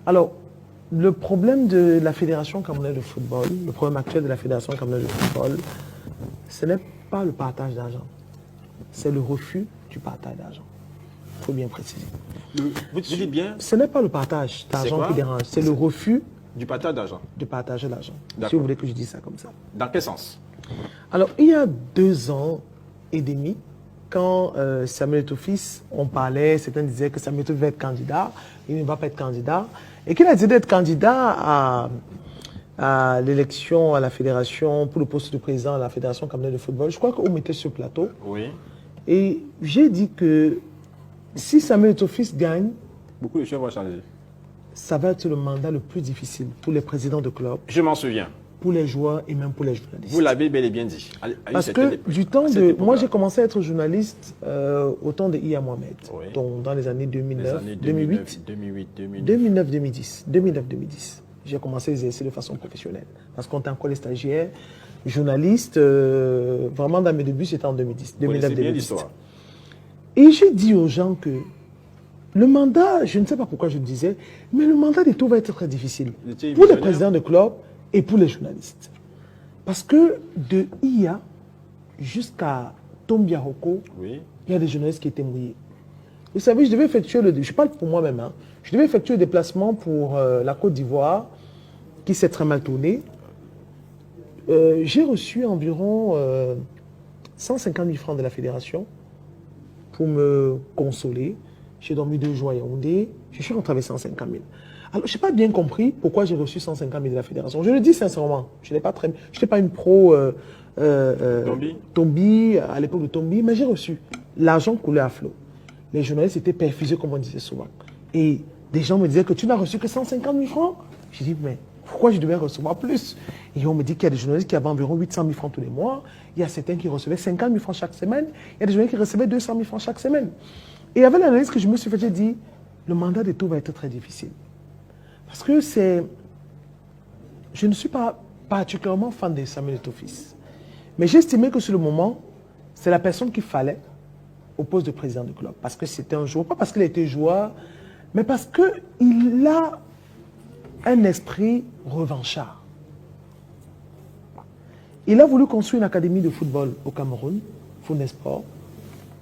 Alors, le problème de la Fédération camerounaise de football, le problème actuel de la Fédération camerounaise de football, ce n'est pas le partage d'argent. C'est le refus du partage d'argent. Il faut bien préciser. Vous dites bien? Ce n'est pas le partage d'argent qui dérange, c'est le refus du partage d'argent. De partager l'argent. Si vous voulez que je dise ça comme ça. Dans quel sens? Alors, il y a 2 ans et demi, quand Samuel Eto'o-Fils, on parlait, certains disaient que Samuel Eto'o va être candidat, il ne va pas être candidat, et qu'il a décidé d'être candidat à l'élection à la fédération, pour le poste de président à la Fédération camerounaise de football. Je crois qu'on mettait sur le plateau. Oui. Et j'ai dit que si Samuel Eto'o-Fils gagne, beaucoup de choses vont changer. Ça va être le mandat le plus difficile pour les présidents de club. Je m'en souviens. Pour les joueurs et même pour les journalistes. Vous l'avez bel et bien dit. Parce que du temps de... Moi, j'ai commencé à être journaliste au temps de Iya Mohamed, oui. Donc dans les années 2009, 2008, 2009, 2010. J'ai commencé à exercer de façon professionnelle. Parce qu'on était encore les stagiaires, journalistes. Vraiment, dans mes débuts, c'était en 2010. 2009, 2010. Et j'ai dit aux gens que le mandat, je ne sais pas pourquoi je le disais, mais le mandat des tours va être très difficile. Pour les présidents de club et pour les journalistes. Parce que de IA jusqu'à Tombiahoko, oui. Il y a des journalistes qui étaient mouillés. Vous savez, je devais effectuer je parle pour moi-même, hein, je devais effectuer le déplacement pour la Côte d'Ivoire, qui s'est très mal tourné. J'ai reçu environ 150 000 francs de la fédération pour me consoler. J'ai dormi 2 jours à Yaoundé, je suis rentré avec 150 000. Alors, je n'ai pas bien compris pourquoi j'ai reçu 150 000 de la fédération. Je le dis sincèrement, je n'étais pas une pro Tombi, à l'époque de Tombi, mais j'ai reçu. L'argent coulait à flot. Les journalistes étaient perfusés, comme on disait souvent. Et des gens me disaient que tu n'as reçu que 150 000 francs. J'ai dit, mais pourquoi je devais recevoir plus? Et on me dit qu'il y a des journalistes qui avaient environ 800 000 francs tous les mois. Il y a certains qui recevaient 50 000 francs chaque semaine. Il y a des journalistes qui recevaient 200 000 francs chaque semaine. Et avec l'analyse que je me suis fait, j'ai dit, le mandat des tours va être très difficile. Parce que je ne suis pas particulièrement fan de Samuel Eto'o-Fils. Mais j'estimais que sur le moment, c'est la personne qu'il fallait au poste de président du club. Parce que c'était un joueur, pas parce qu'il était joueur, mais parce qu'il a un esprit revanchard. Il a voulu construire une académie de football au Cameroun, Funesport.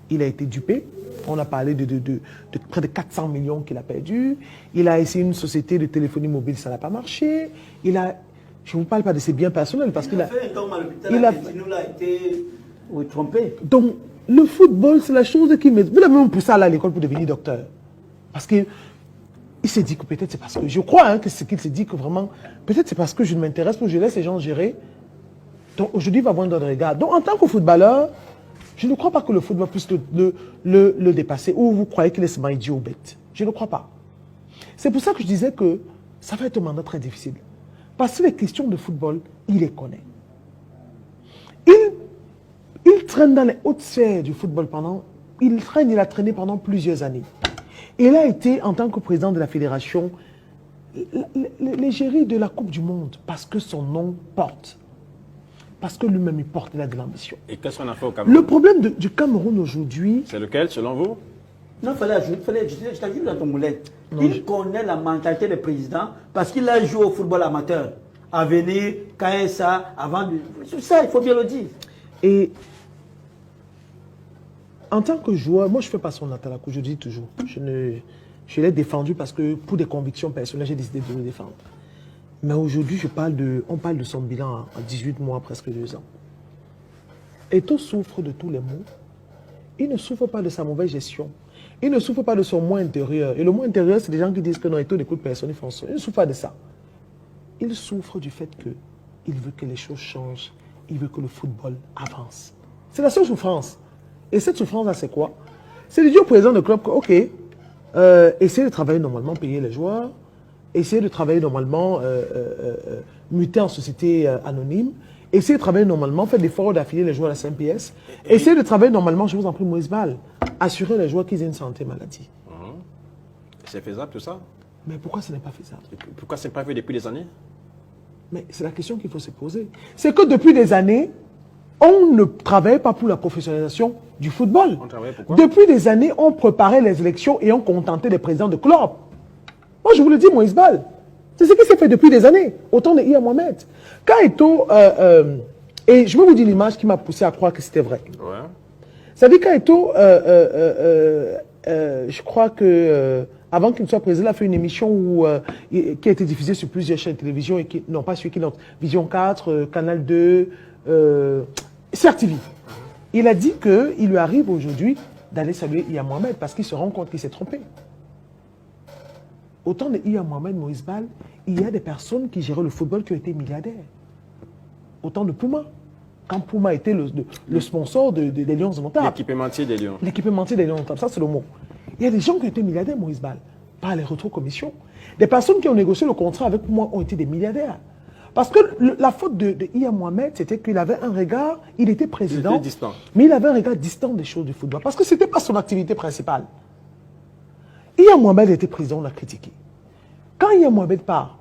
Il a été dupé. On a parlé de près de 400 millions qu'il a perdu. Il a essayé une société de téléphonie mobile, ça n'a pas marché. Je ne vous parle pas de ses biens personnels parce qu'il a fait un temps à l'hôpital. Il a été trompé. Donc, le football, c'est la chose qui... Vous l'avez même poussé à l'école pour devenir docteur. Parce qu'il s'est dit que peut-être c'est parce que... Je crois hein, que c'est qu'il s'est dit que vraiment... Peut-être c'est parce que je ne m'intéresse pas, je laisse les gens gérer. Donc, aujourd'hui, il va avoir un regard. Donc, en tant que footballeur, je ne crois pas que le football puisse le dépasser. Ou vous croyez qu'il est seulement idiot ou bête. Je ne crois pas. C'est pour ça que je disais que ça va être un mandat très difficile. Parce que les questions de football, il les connaît. Il traîne dans les hautes sphères du football il a traîné pendant plusieurs années. Et il a été, en tant que président de la fédération, l'égérie de la Coupe du Monde. Parce que son nom porte. Parce que lui-même, il porte de l'ambition. Et qu'est-ce qu'on a fait au Cameroun? Le problème du Cameroun aujourd'hui... C'est lequel, selon vous? Non, je t'ajoute dans ton moulin. Il connaît la mentalité des présidents parce qu'il a joué au football amateur. À venir, KSA, avant de... C'est ça, il faut bien le dire. Et en tant que joueur, moi je ne fais pas son Natalakou, je dis toujours. Je l'ai défendu parce que pour des convictions personnelles, j'ai décidé de le défendre. Mais aujourd'hui, on parle de son bilan en 18 mois, presque 2 ans. Eto'o souffre de tous les maux. Il ne souffre pas de sa mauvaise gestion. Il ne souffre pas de son moi intérieur. Et le moi intérieur, c'est des gens qui disent que non, Eto'o n'écoute personne, ils font ça. Il ne souffre pas de ça. Il souffre du fait qu'il veut que les choses changent. Il veut que le football avance. C'est la seule souffrance. Et cette souffrance-là, c'est quoi? C'est de dire au président de club que, ok, essayez de travailler normalement, payer les joueurs, essayez de travailler normalement, muter en société anonyme, essayez de travailler normalement, faites des efforts d'affilier les joueurs à la CMPS, essayez de travailler normalement, je vous en prie, Moïse Ball, assurer les joueurs qu'ils aient une santé maladie. C'est faisable tout ça? Mais pourquoi ce n'est pas faisable? Pourquoi ce n'est pas fait depuis des années? Mais c'est la question qu'il faut se poser. C'est que depuis des années, on ne travaille pas pour la professionnalisation du football. On travaille pourquoi? Depuis des années, on préparait les élections et on contentait les présidents de club. Moi, je vous le dis, Moïse Bal. C'est ce qui s'est fait depuis des années, au temps de Iya Mohamed. Quand Eto'o, et je vais vous dire l'image qui m'a poussé à croire que c'était vrai. Ouais. Ça dit quand Eto'o, je crois que avant qu'il ne soit président, il a fait une émission qui a été diffusée sur plusieurs chaînes de télévision, et qui, non pas sur qui, non, Vision 4, Canal 2, CRTV. Il a dit qu'il lui arrive aujourd'hui d'aller saluer Iya Mohamed parce qu'il se rend compte qu'il s'est trompé. Au temps de Iya Mohamed, Moïse Bal, il y a des personnes qui géraient le football qui ont été milliardaires. Au temps de Puma. Quand Puma était le sponsor des Lions indomptables. L'équipementier des Lions. L'équipementier des Lions indomptables, ça c'est le mot. Il y a des gens qui ont été milliardaires, Moïse Bal, par les rétrocommissions. Des personnes qui ont négocié le contrat avec moi ont été des milliardaires. Parce que la faute de Iya Mohamed, c'était qu'il avait un regard, il était président, il était distant. Mais il avait un regard distant des choses du football. Parce que ce n'était pas son activité principale. Iya Mohamed était président, on l'a critiqué. Quand Iya Mohamed part,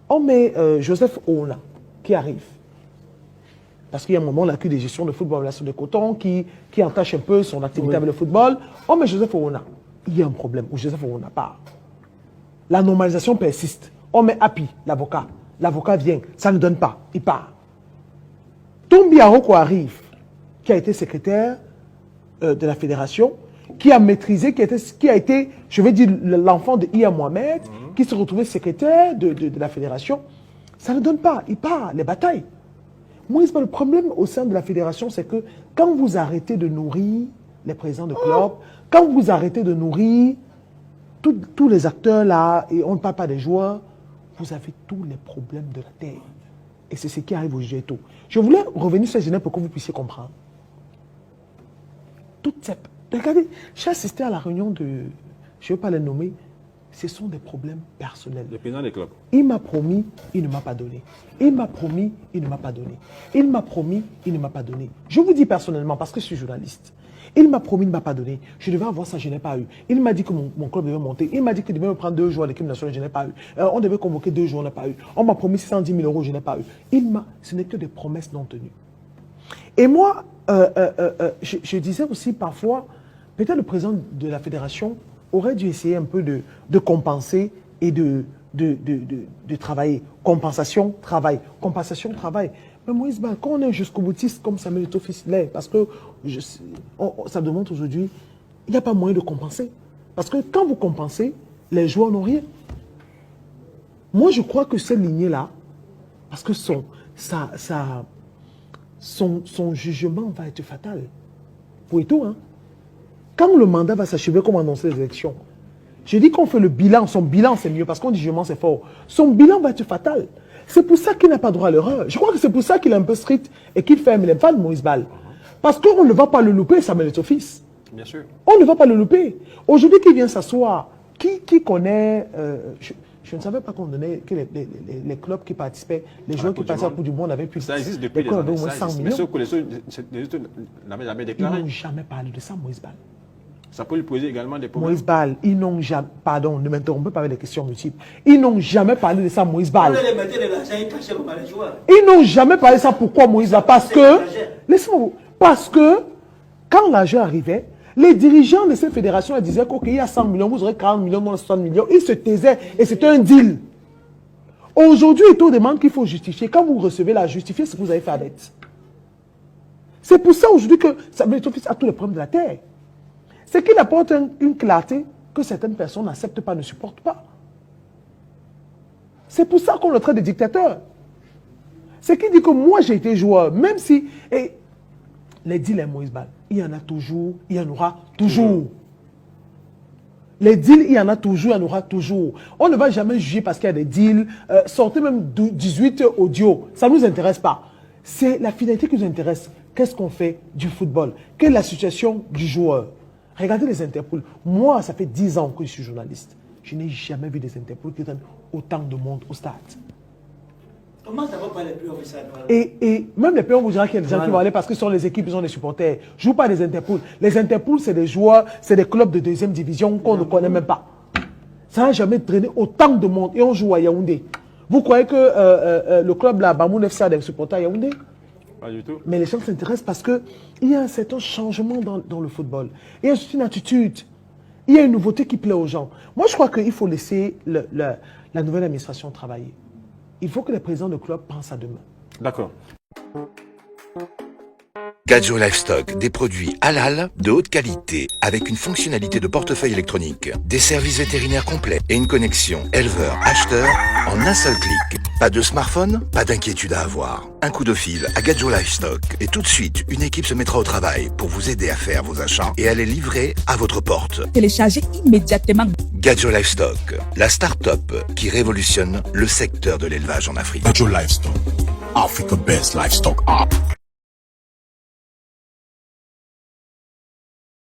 on met Joseph Ouna, qui arrive. Parce qu'il y a un moment, on a eu des gestions de football là sur le coton qui entache un peu son activité avec le football. On met Joseph Ouna. Il y a un problème où Joseph Ouna part. La normalisation persiste. On met Api, l'avocat. L'avocat vient, ça ne donne pas, il part. Tombi Aroko arrive, qui a été secrétaire de la fédération, qui a maîtrisé, qui a été, je vais dire, l'enfant de Iya Mohamed, qui s'est retrouvé secrétaire de la fédération. Ça ne donne pas, il part, les batailles. Moi, le problème au sein de la fédération, c'est que quand vous arrêtez de nourrir les présidents de club, quand vous arrêtez de nourrir tous les acteurs là, et on ne parle pas des joueurs, vous avez tous les problèmes de la terre. Et c'est ce qui arrive au Eto'o. Je voulais revenir sur Genève pour que vous puissiez comprendre. Toutes ces... Regardez, j'ai assisté à la réunion de... Je ne vais pas les nommer. Ce sont des problèmes personnels. Le président des clubs. Il m'a promis, il ne m'a pas donné. Il m'a promis, il ne m'a pas donné. Il m'a promis, il ne m'a pas donné. Je vous dis personnellement, parce que je suis journaliste. Il m'a promis, il ne m'a pas donné. Je devais avoir ça, je n'ai pas eu. Il m'a dit que mon club devait monter. Il m'a dit qu'il devait me prendre 2 joueurs à l'équipe nationale, je n'ai pas eu. On devait convoquer 2 joueurs, je n'ai pas eu. On m'a promis 610 000 euros, je n'ai pas eu. Ce n'est que des promesses non tenues. Et moi, je disais aussi parfois, peut-être le président de la fédération aurait dû essayer un peu de compenser et de travailler. Compensation, travail. Compensation, travail. Mais Moïse Bal, quand on est jusqu'au boutiste comme Samuel Eto'o l'est, parce que ça demande aujourd'hui, il n'y a pas moyen de compenser. Parce que quand vous compensez, les joueurs n'ont rien. Moi, je crois que cette lignée-là, parce que son jugement va être fatal. Pour Eto'o, hein. Quand le mandat va s'achever, comme annoncer les élections, je dis qu'on fait le bilan, son bilan c'est mieux, parce qu'on dit jugement c'est fort. Son bilan va être fatal. C'est pour ça qu'il n'a pas droit à l'erreur. Je crois que c'est pour ça qu'il est un peu strict et qu'il fait un fan de Moïse Bal. Parce qu'on ne va pas le louper, Samuel Eto'o. Bien sûr. On ne va pas le louper. Aujourd'hui, qui vient s'asseoir, qui connaît... je ne savais pas qu'on donnait que les clubs qui participaient, les joueurs qui passaient à Coupe du Monde avaient pu... Ça existe depuis des années. Au moins 100 millions. Mais sauf que les autres n'avaient jamais déclaré. Ils n'ont jamais parlé de ça, Moïse Bal. Ça peut lui poser également des problèmes. Moïse Bal, ils n'ont jamais... Pardon, ne m'interrompez pas avec des questions multiples. Ils n'ont jamais parlé de ça, Moïse Bal. Ils n'ont jamais parlé de ça. Pourquoi, Moïse Bal? Parce que... Laissez-moi... Parce que, quand l'argent arrivait, les dirigeants de cette fédération disaient qu'il y a 100 millions, vous aurez 40 millions, non 60 millions. Ils se taisaient et c'était un deal. Aujourd'hui, Eto'o demande qu'il faut justifier. Quand vous recevez la justifier, ce que vous avez fait à dette. C'est pour ça aujourd'hui que Samuel Eto'o a tous les problèmes de la terre. C'est qu'il apporte une clarté que certaines personnes n'acceptent pas, ne supportent pas. C'est pour ça qu'on le traite de dictateur. C'est qu'il dit que moi j'ai été joueur, même si... Et les deals, Moïse Bal, il y en a toujours, il y en aura toujours. Les deals, il y en a toujours, il y en aura toujours. On ne va jamais juger parce qu'il y a des deals. Sortez même 18 audios, ça ne nous intéresse pas. C'est la finalité qui nous intéresse. Qu'est-ce qu'on fait du football? Quelle est la situation du joueur? Regardez les Interpol. Moi, ça fait 10 ans que je suis journaliste. Je n'ai jamais vu des Interpol qui donnent autant de monde au stade. Comment ça va pas les plus officiels? Et même les pays, on vous dira qu'il y a des gens qui vont aller parce que ce sont les équipes, ils ont des supporters. Je ne joue pas des Interpol. Les Interpol, c'est des joueurs, c'est des clubs de 2e division qu'on ne connaît même pas. Ça n'a jamais traîné autant de monde. Et on joue à Yaoundé. Vous croyez que le club là, Bamoun FC a des supporters à Yaoundé? Pas du tout. Mais les gens s'intéressent parce qu'il y a un certain changement dans le football. Il y a une attitude. il y a une nouveauté qui plaît aux gens. Moi, je crois qu'il faut laisser la nouvelle administration travailler. Il faut que les présidents de club pensent à demain. D'accord. Gadjo Livestock, des produits halal de haute qualité avec une fonctionnalité de portefeuille électronique, des services vétérinaires complets et une connexion éleveur-acheteur en un seul clic. Pas de smartphone, pas d'inquiétude à avoir. Un coup de fil à Gadjo Livestock et tout de suite, une équipe se mettra au travail pour vous aider à faire vos achats et à les livrer à votre porte. Téléchargez immédiatement Gadjo Livestock, la start-up qui révolutionne le secteur de l'élevage en Afrique. Gadjo Livestock, Africa Best Livestock App.